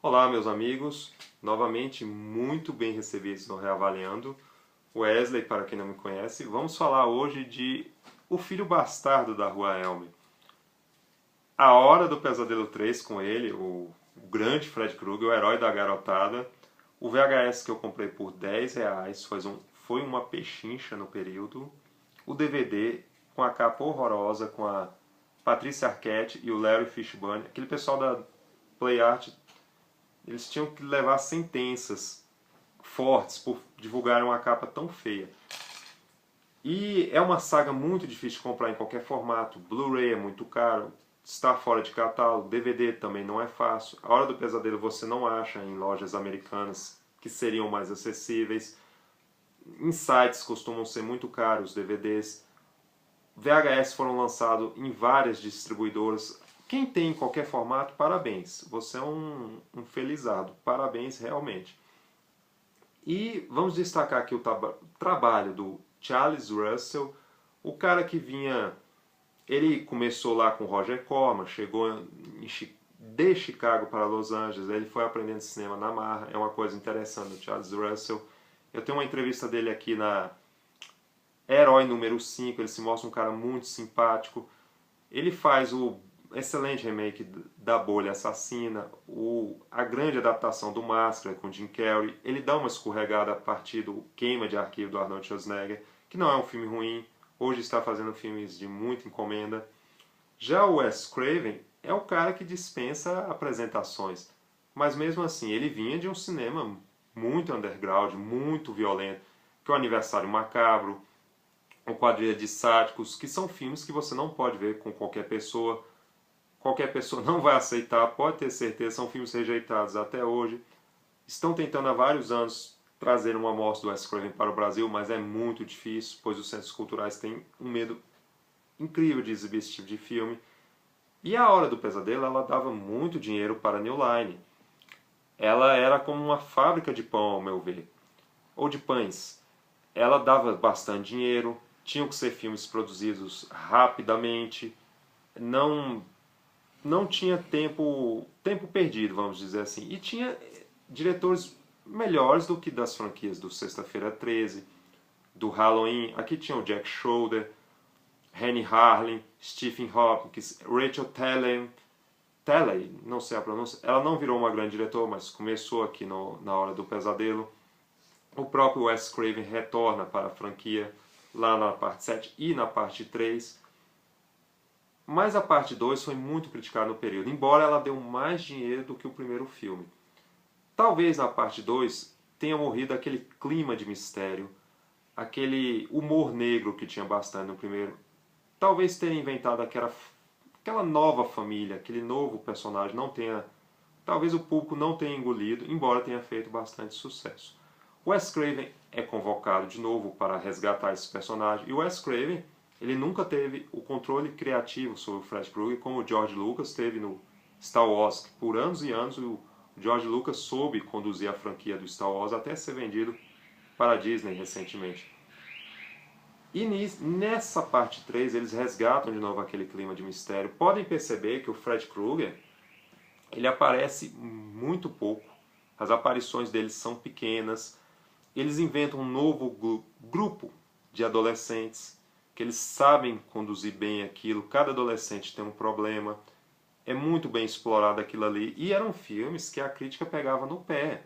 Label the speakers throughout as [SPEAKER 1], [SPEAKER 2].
[SPEAKER 1] Olá, meus amigos, novamente muito bem recebidos no Reavaliando. Wesley, para quem não me conhece, vamos falar hoje de O Filho Bastardo da Rua Elm. A Hora do Pesadelo 3 com ele, o grande Fred Krueger, o herói da garotada. O VHS que eu comprei por R$ 10 foi uma pechincha no período. O DVD com a capa horrorosa, com a Patricia Arquette e o Larry Fishburne. Aquele pessoal da Play Art, eles tinham que levar sentenças fortes por divulgarem uma capa tão feia. E é uma saga muito difícil de comprar em qualquer formato. Blu-ray é muito caro, está fora de catálogo, DVD também não é fácil. A Hora do Pesadelo você não acha em lojas americanas que seriam mais acessíveis. Em sites costumam ser muito caros os DVDs. VHS foram lançados em várias distribuidoras. Quem tem em qualquer formato, parabéns. Você é um felizardo. Parabéns realmente. E vamos destacar aqui o trabalho do Charles Russell, o cara que vinha... Ele começou lá com Roger Corman, chegou de Chicago para Los Angeles, ele foi aprendendo cinema na marra, é uma coisa interessante do Charles Russell. Eu tenho uma entrevista dele aqui na Herói número 5, ele se mostra um cara muito simpático. Ele faz o excelente remake da Bolha Assassina, a grande adaptação do Máscara com Jim Carrey. Ele dá uma escorregada a partir do Queima de Arquivo do Arnold Schwarzenegger, que não é um filme ruim, hoje está fazendo filmes de muita encomenda. Já o Wes Craven é o cara que dispensa apresentações, mas mesmo assim ele vinha de um cinema muito underground, muito violento, que é o Aniversário Macabro, o Quadrilha de Sádicos, que são filmes que você não pode ver com qualquer pessoa não vai aceitar, pode ter certeza, são filmes rejeitados até hoje. Estão tentando há vários anos trazer uma amostra do Wes Craven para o Brasil, mas é muito difícil, pois os centros culturais têm um medo incrível de exibir esse tipo de filme. E a Hora do Pesadelo, ela dava muito dinheiro para a New Line. Ela era como uma fábrica de pão, ao meu ver, ou de pães. Ela dava bastante dinheiro, tinham que ser filmes produzidos rapidamente, não tinha tempo perdido, vamos dizer assim. E tinha diretores melhores do que das franquias do Sexta-feira 13, do Halloween. Aqui tinha o Jack Schroeder, Rennie Harlin, Stephen Hopkins, Rachel Taylor, não sei a pronúncia. Ela não virou uma grande diretora, mas começou aqui na Hora do Pesadelo. O próprio Wes Craven retorna para a franquia lá na parte 7 e na parte 3. Mas a parte 2 foi muito criticada no período, embora ela deu mais dinheiro do que o primeiro filme. Talvez na parte 2 tenha morrido aquele clima de mistério, aquele humor negro que tinha bastante no primeiro. Talvez tenha inventado aquela nova família, aquele novo personagem, não tenha... Talvez o público não tenha engolido, embora tenha feito bastante sucesso. Wes Craven é convocado de novo para resgatar esse personagem, e o Wes Craven ele nunca teve o controle criativo sobre o Fred Krueger como o George Lucas teve no Star Wars, que por anos e anos o George Lucas soube conduzir a franquia do Star Wars até ser vendido para a Disney recentemente. E nessa parte 3 eles resgatam de novo aquele clima de mistério. Podem perceber que o Fred Krueger ele aparece muito pouco, as aparições dele são pequenas, eles inventam um novo grupo de adolescentes que eles sabem conduzir bem aquilo, cada adolescente tem um problema, é muito bem explorado aquilo ali, e eram filmes que a crítica pegava no pé.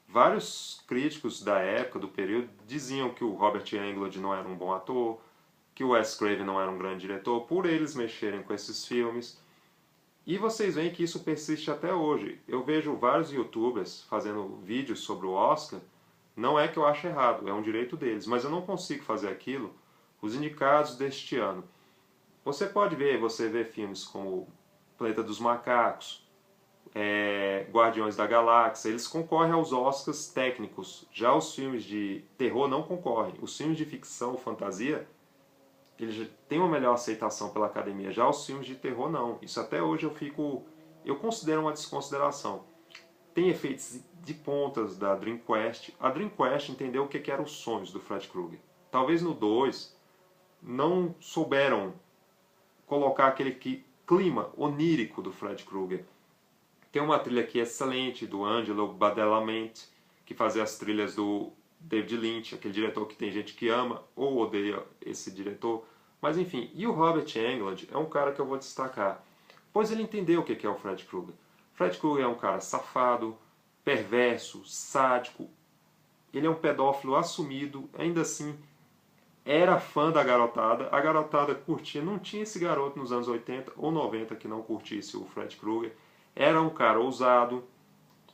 [SPEAKER 1] Vários críticos da época, do período, diziam que o Robert Englund não era um bom ator, que o Wes Craven não era um grande diretor, por eles mexerem com esses filmes. E vocês veem que isso persiste até hoje. Eu vejo vários youtubers fazendo vídeos sobre o Oscar, não é que eu acho errado, é um direito deles, mas eu não consigo fazer aquilo. Os indicados deste ano. Você vê filmes como Planeta dos Macacos, Guardiões da Galáxia, eles concorrem aos Oscars técnicos. Já os filmes de terror não concorrem. Os filmes de ficção, fantasia, eles têm uma melhor aceitação pela academia. Já os filmes de terror não. Isso até hoje eu considero uma desconsideração. Tem efeitos de pontas da Dreamcast. A Dreamcast entendeu o que eram os sonhos do Fred Krueger. Talvez no 2 não souberam colocar aquele clima onírico do Fred Krueger. Tem uma trilha aqui excelente do Angelo Badalamenti, que fazia as trilhas do David Lynch, aquele diretor que tem gente que ama ou odeia esse diretor. Mas enfim, e o Robert Englund é um cara que eu vou destacar, pois ele entendeu o que é o Fred Krueger. Fred Krueger é um cara safado, perverso, sádico, ele é um pedófilo assumido, ainda assim era fã da garotada, a garotada curtia, não tinha esse garoto nos anos 80 ou 90 que não curtisse o Fred Krueger, era um cara ousado,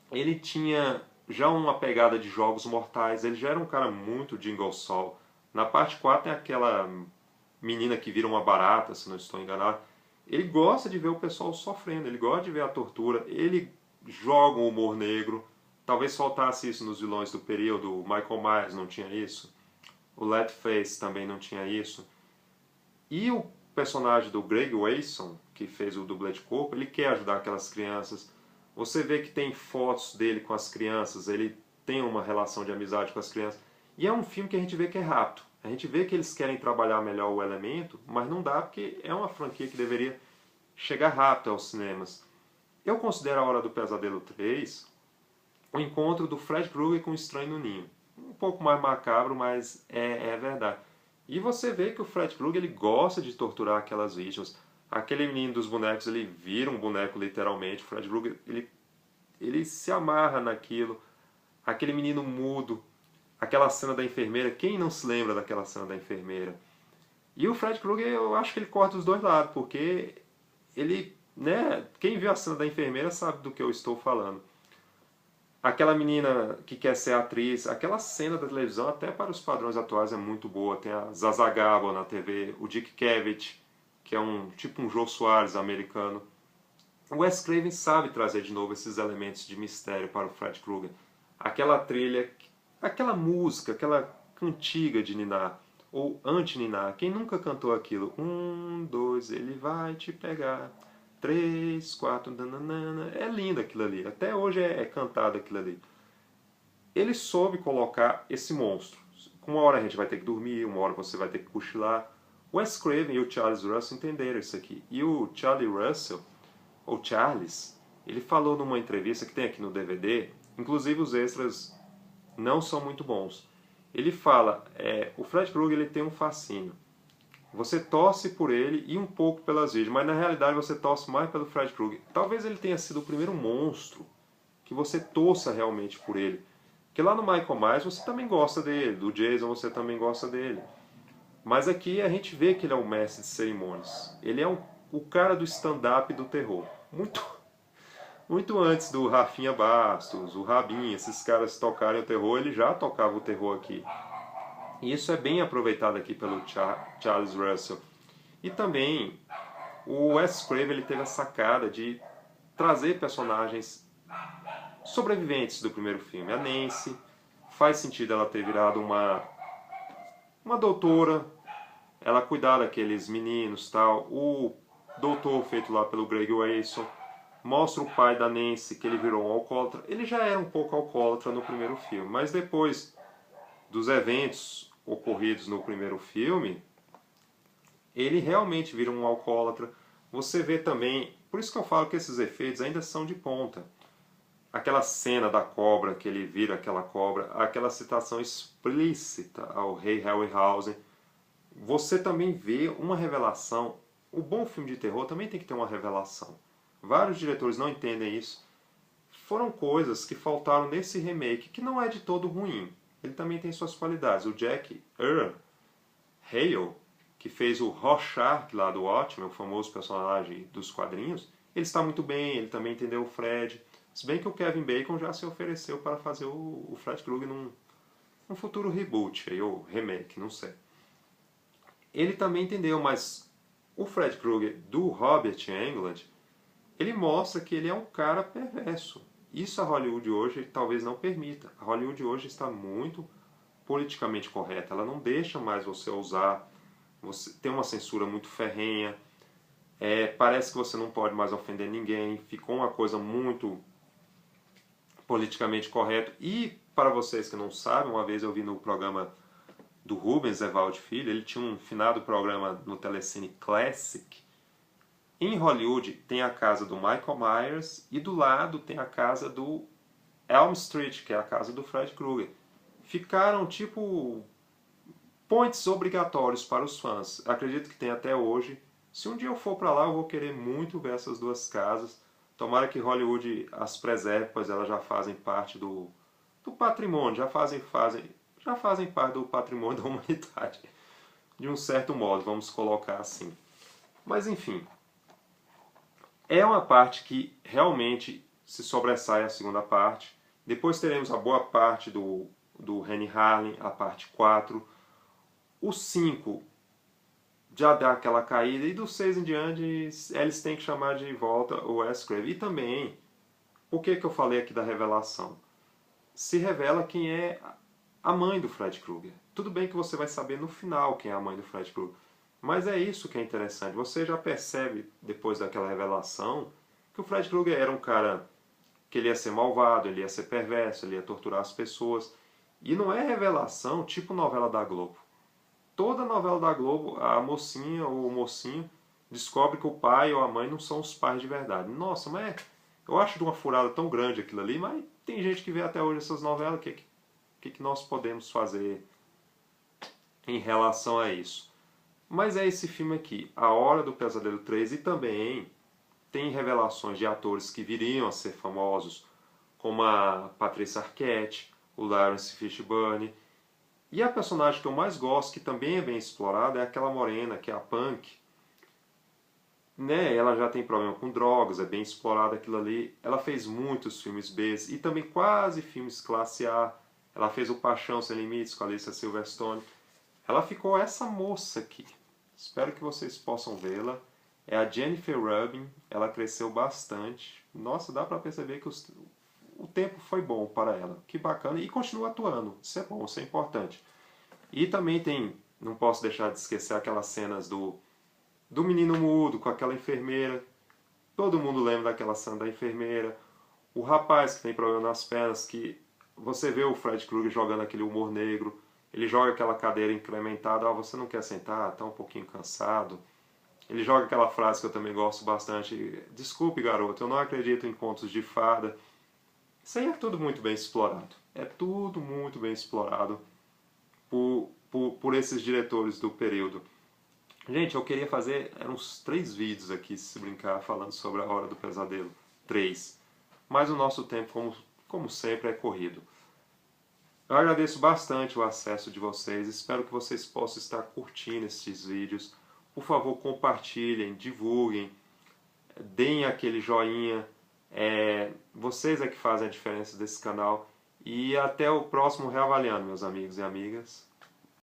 [SPEAKER 1] ele tinha já uma pegada de jogos mortais, ele já era um cara muito Jingle Sol. Na parte 4 tem aquela menina que vira uma barata, se não estou enganado. Ele gosta de ver o pessoal sofrendo, ele gosta de ver a tortura, ele joga um humor negro. Talvez faltasse isso nos vilões do período, o Michael Myers não tinha isso, o Leatherface também não tinha isso. E o personagem do Greg Wasson, que fez o dublê de corpo, ele quer ajudar aquelas crianças. Você vê que tem fotos dele com as crianças, ele tem uma relação de amizade com as crianças. E é um filme que a gente vê que é rápido. A gente vê que eles querem trabalhar melhor o elemento, mas não dá porque é uma franquia que deveria chegar rápido aos cinemas. Eu considero A Hora do Pesadelo 3 o encontro do Fred Krueger com o Estranho no Ninho. Um pouco mais macabro, mas é verdade. E você vê que o Fred Krueger ele gosta de torturar aquelas vítimas. Aquele menino dos bonecos, ele vira um boneco literalmente. O Fred Krueger, ele se amarra naquilo. Aquele menino mudo. Aquela cena da enfermeira. Quem não se lembra daquela cena da enfermeira? E o Fred Krueger, eu acho que ele corta os dois lados, porque ele, né, quem viu a cena da enfermeira sabe do que eu estou falando. Aquela menina que quer ser atriz, aquela cena da televisão, até para os padrões atuais, é muito boa. Tem a Zaza Gabor na TV, o Dick Cavett, que é tipo um Jô Soares americano. O Wes Craven sabe trazer de novo esses elementos de mistério para o Fred Krueger. Aquela trilha, aquela música, aquela cantiga de ninar, ou anti-ninar. Quem nunca cantou aquilo? 1, 2, ele vai te pegar. 3, 4, nananana. É lindo aquilo ali. Até hoje é cantado aquilo ali. Ele soube colocar esse monstro. Uma hora a gente vai ter que dormir, uma hora você vai ter que cochilar. O Wes Craven e o Charles Russell entenderam isso aqui. E o Charlie Russell, ou Charles, ele falou numa entrevista que tem aqui no DVD, inclusive os extras não são muito bons. Ele fala, o Fred Krueger ele tem um fascínio. Você torce por ele e um pouco pelas vítimas, mas na realidade você torce mais pelo Fred Krueger. Talvez ele tenha sido o primeiro monstro que você torça realmente por ele. Porque lá no Michael Myers você também gosta dele, do Jason você também gosta dele. Mas aqui a gente vê que ele é um mestre de cerimônias. Ele é o cara do stand-up do terror. Muito antes do Rafinha Bastos, o Rabin, esses caras tocarem o terror, ele já tocava o terror aqui. E isso é bem aproveitado aqui pelo Charles Russell. E também o Wes Craven ele teve a sacada de trazer personagens sobreviventes do primeiro filme. A Nancy, faz sentido ela ter virado uma doutora, ela cuidar daqueles meninos, tal. O doutor feito lá pelo Greg Wasson mostra o pai da Nancy, que ele virou um alcoólatra. Ele já era um pouco alcoólatra no primeiro filme, mas depois dos eventos ocorridos no primeiro filme, ele realmente vira um alcoólatra. Você vê também, por isso que eu falo que esses efeitos ainda são de ponta. Aquela cena da cobra, que ele vira aquela cobra, aquela citação explícita ao rei Harryhausen. Você também vê uma revelação. O bom filme de terror também tem que ter uma revelação. Vários diretores não entendem isso. Foram coisas que faltaram nesse remake, que não é de todo ruim. Ele também tem suas qualidades. O Jack Earl Hale, que fez o Rorschach lá do Watchmen, o famoso personagem dos quadrinhos, ele está muito bem, ele também entendeu o Fred. Se bem que o Kevin Bacon já se ofereceu para fazer o Fred Krueger num futuro reboot, ou remake, não sei. Ele também entendeu, mas o Fred Krueger do Robert Englund, ele mostra que ele é um cara perverso. Isso a Hollywood hoje talvez não permita. A Hollywood hoje está muito politicamente correta. Ela não deixa mais você usar. Você tem uma censura muito ferrenha. Parece que você não pode mais ofender ninguém. Ficou uma coisa muito politicamente correta. E, para vocês que não sabem, uma vez eu vi no programa do Rubens Evaldo Filho, ele tinha um finado programa no Telecine Classic, Em Hollywood tem a casa do Michael Myers e do lado tem a casa do Elm Street, que é a casa do Fred Krueger. Ficaram tipo points obrigatórios para os fãs. Acredito que tem até hoje. Se um dia eu for para lá, eu vou querer muito ver essas duas casas. Tomara que Hollywood as preserve, pois elas já fazem parte do patrimônio, já fazem parte do patrimônio da humanidade. De um certo modo, vamos colocar assim. Mas enfim, é uma parte que realmente se sobressai a segunda parte. Depois teremos a boa parte do Renny Harlin, a parte 4. O 5 já dá aquela caída, e do 6 em diante eles têm que chamar de volta o Wes Craven. E também, por que eu falei aqui da revelação? Se revela quem é a mãe do Fred Krueger. Tudo bem que você vai saber no final quem é a mãe do Fred Krueger, mas é isso que é interessante. Você já percebe, depois daquela revelação, que o Fred Krueger era um cara que ele ia ser malvado, ele ia ser perverso, ele ia torturar as pessoas. E não é revelação tipo novela da Globo. Toda novela da Globo, a mocinha ou o mocinho descobre que o pai ou a mãe não são os pais de verdade. Nossa, mas eu acho de uma furada tão grande aquilo ali, mas tem gente que vê até hoje essas novelas, o que nós podemos fazer em relação a isso? Mas é esse filme aqui, A Hora do Pesadelo 3, e também tem revelações de atores que viriam a ser famosos, como a Patricia Arquette, o Lawrence Fishburne. E a personagem que eu mais gosto, que também é bem explorada, é aquela morena, que é a Punk. Né? Ela já tem problema com drogas, é bem explorada aquilo ali. Ela fez muitos filmes B e também quase filmes classe A. Ela fez o Paixão Sem Limites com a Alicia Silverstone. Ela ficou essa moça aqui. Espero que vocês possam vê-la. É a Jennifer Rubin. Ela cresceu bastante. Nossa, dá pra perceber que o tempo foi bom para ela. Que bacana. E continua atuando. Isso é bom, isso é importante. E também tem, não posso deixar de esquecer aquelas cenas do menino mudo com aquela enfermeira. Todo mundo lembra daquela cena da enfermeira. O rapaz que tem problema nas pernas, que você vê o Fred Krueger jogando aquele humor negro. Ele joga aquela cadeira incrementada. Ah, você não quer sentar? Está um pouquinho cansado. Ele joga aquela frase que eu também gosto bastante. Desculpe, garoto, eu não acredito em contos de fada. Isso aí é tudo muito bem explorado. É tudo muito bem explorado por esses diretores do período. Gente, eu queria fazer uns 3 vídeos aqui, se brincar, falando sobre A Hora do Pesadelo 3. Mas o nosso tempo, como sempre, é corrido. Eu agradeço bastante o acesso de vocês. Espero que vocês possam estar curtindo esses vídeos. Por favor, compartilhem, divulguem, deem aquele joinha. Vocês é que fazem a diferença desse canal. E até o próximo Reavaliando, meus amigos e amigas.